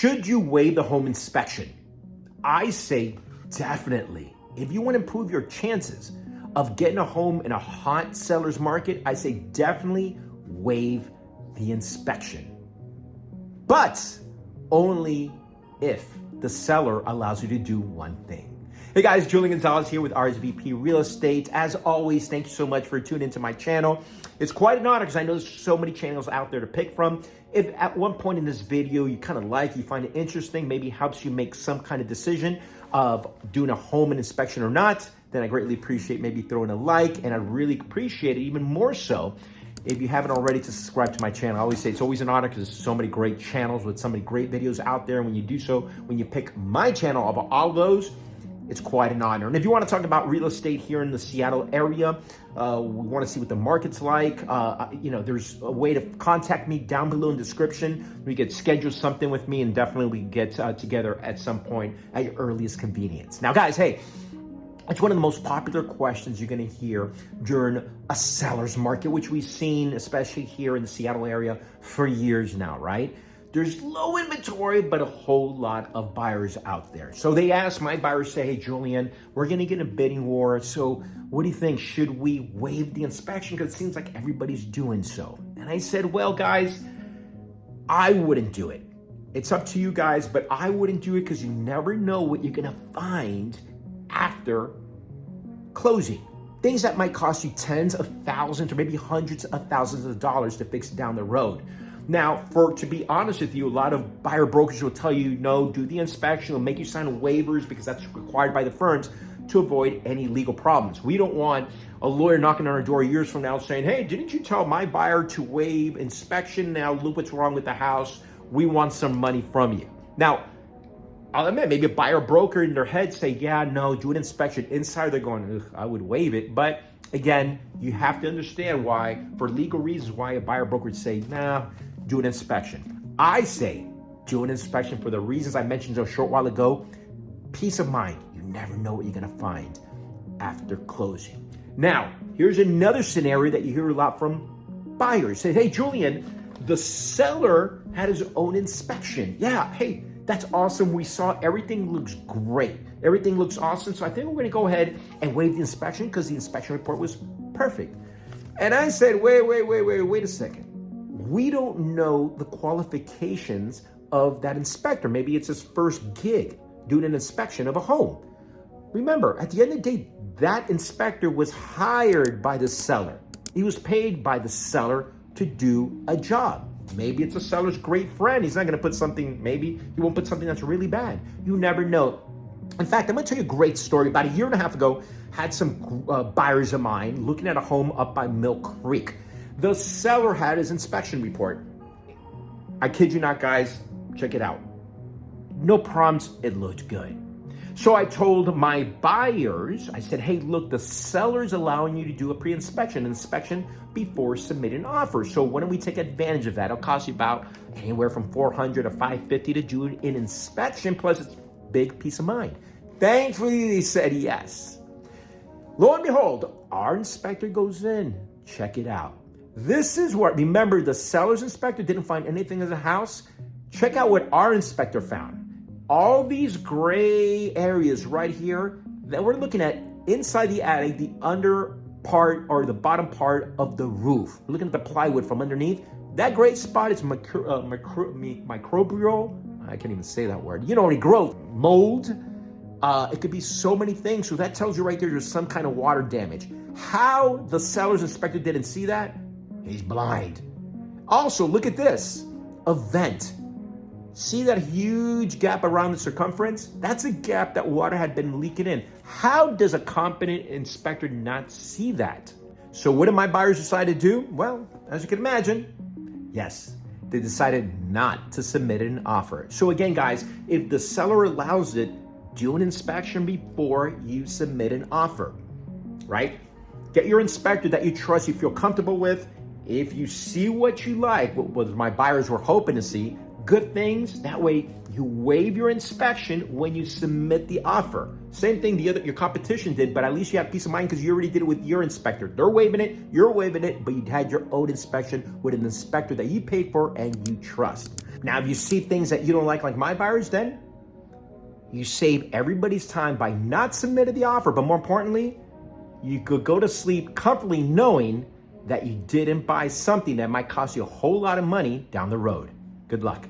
Should you waive the home inspection? I say definitely. If you want to improve your chances of getting a home in a hot seller's market, I say definitely waive the inspection. But only if the seller allows you to do one thing. Hey guys, Julian Gonzalez here with RSVP Real Estate. As always, thank you so much for tuning into my channel. It's quite an honor because I know there's so many channels out there to pick from. If at one point in this video you kind of you find it interesting, maybe helps you make some kind of decision of doing a home inspection or not, then I greatly appreciate maybe throwing a like, and I really appreciate it even more so if you haven't already to subscribe to my channel. I always say it's always an honor because there's so many great channels with so many great videos out there. And when you do so, when you pick my channel of all those, it's quite an honor. And if you want to talk about real estate here in the Seattle area, we want to see what the market's like. There's a way to contact me down below in the description. We could schedule something with me, and definitely we can get together at some point at your earliest convenience. Now, guys, hey, it's one of the most popular questions you're going to hear during a seller's market, which we've seen, especially here in the Seattle area, for years now, right? There's low inventory, but a whole lot of buyers out there. So they ask, my buyers say, hey, Julian, we're going to get in a bidding war. So what do you think? Should we waive the inspection? Because it seems like everybody's doing so. And I said, well, guys, I wouldn't do it. It's up to you guys, but I wouldn't do it because you never know what you're going to find after closing. Things that might cost you tens of thousands or maybe hundreds of thousands of dollars to fix down the road. Now, to be honest with you, a lot of buyer brokers will tell you, no, do the inspection, they'll make you sign waivers because that's required by the firms to avoid any legal problems. We don't want a lawyer knocking on our door years from now saying, hey, didn't you tell my buyer to waive inspection? Now look what's wrong with the house. We want some money from you. Now, I'll admit, maybe a buyer broker in their head say, yeah, no, do an inspection. Inside, they're going, I would waive it. But again, you have to understand why, for legal reasons, why a buyer broker would say, nah, do an inspection. I say do an inspection for the reasons I mentioned a short while ago. Peace of mind. You never know what you're going to find after closing. Now, here's another scenario that you hear a lot from buyers. Say, hey, Julian, the seller had his own inspection. Yeah, hey, that's awesome. We saw everything looks great. Everything looks awesome. So I think we're going to go ahead and waive the inspection because the inspection report was perfect. And I said, wait a second. We don't know the qualifications of that inspector. Maybe it's his first gig doing an inspection of a home. Remember, at the end of the day, that inspector was hired by the seller. He was paid by the seller to do a job. Maybe it's a seller's great friend. He's not going to put something, maybe he won't put something that's really bad. You never know. In fact, I'm going to tell you a great story. About a year and a half ago, had some buyers of mine looking at a home up by Mill Creek. The seller had his inspection report. I kid you not, guys. Check it out. No problems. It looked good. So I told my buyers, I said, hey, look, the seller's allowing you to do a pre-inspection inspection before submitting an offer. So why don't we take advantage of that? It'll cost you about anywhere from $400 to $550 to do an inspection. Plus, it's a big peace of mind. Thankfully, they said yes. Lo and behold, our inspector goes in. Check it out. This is what, remember, the seller's inspector didn't find anything in the house. Check out what our inspector found. All these gray areas right here that we're looking at inside the attic, the under part or the bottom part of the roof. We're looking at the plywood from underneath. That gray spot is microbial. I can't even say that word. You know, growth, mold. It could be so many things. So that tells you right there's some kind of water damage. How the seller's inspector didn't see that? He's blind. Also, look at this, a vent. See that huge gap around the circumference? That's a gap that water had been leaking in. How does a competent inspector not see that? So what did my buyers decide to do? Well, as you can imagine, yes, they decided not to submit an offer. So again, guys, if the seller allows it, do an inspection before you submit an offer, right? Get your inspector that you trust, you feel comfortable with. If you see what you like, what my buyers were hoping to see, good things. That way you waive your inspection when you submit the offer. Same thing your competition did, but at least you have peace of mind because you already did it with your inspector. They're waiving it, you're waiving it, but you had your own inspection with an inspector that you paid for and you trust. Now, if you see things that you don't like my buyers, then you save everybody's time by not submitting the offer, but more importantly, you could go to sleep comfortably knowing that you didn't buy something that might cost you a whole lot of money down the road. Good luck.